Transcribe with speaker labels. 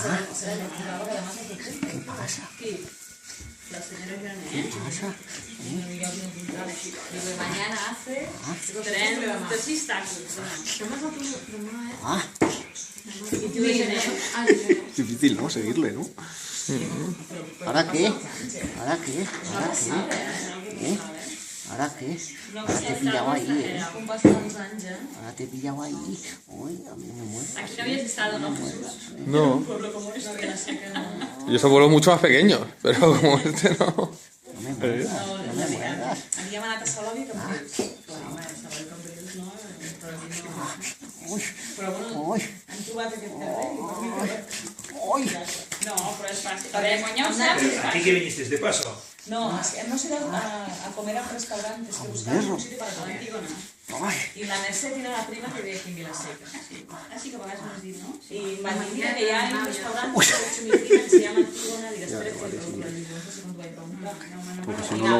Speaker 1: ¿Qué pasa?
Speaker 2: La señora Janet.
Speaker 1: ¿Qué pasa?
Speaker 2: Mañana hace 3 obstáculos.
Speaker 1: Ah,
Speaker 2: Y tú dices,
Speaker 1: difícil, ¿no? Seguirle, ¿no? ¿Ahora qué? ¿Ahora qué? ¿Ahora qué? ¿Eh? ¿Ahora qué? Ahora te he pillado ahí, ¿eh? Ahora te he pillado ahí. Uy, a mí me muero.
Speaker 2: Aquí no habías estado, ¿no, Jesús?
Speaker 3: No,
Speaker 2: Un pueblo como este.
Speaker 3: yo soy vuelo mucho más pequeño, pero como este no.
Speaker 1: No me muerdas, no me muerdas.
Speaker 2: Aquí hem anat a Salòvia i Cambrils. Clar, home, Salòvia i Cambrils no, però aquí no.
Speaker 1: Uy,
Speaker 2: Però bueno,
Speaker 1: uy,
Speaker 2: han trobat aquest carrer i per mi que...
Speaker 1: uy.
Speaker 2: No, però és fàcil. A veure, guanyar un saps és
Speaker 4: ¿Aquí
Speaker 2: fàcil.
Speaker 4: que viniste? ¿De paso?
Speaker 2: No, és que hemos ido a comer a un restaurante, es que buscamos un sitio para comer. Antígona.
Speaker 1: Ay,
Speaker 2: Y la Mercè tiene una prima que vive aquí en Vilaseca. Así que a vegades m'has dit, no? Y m'ha que ya hay un restaurante que se llama Antígona y després no sé si cuando vaig preguntar.
Speaker 1: porque si no luego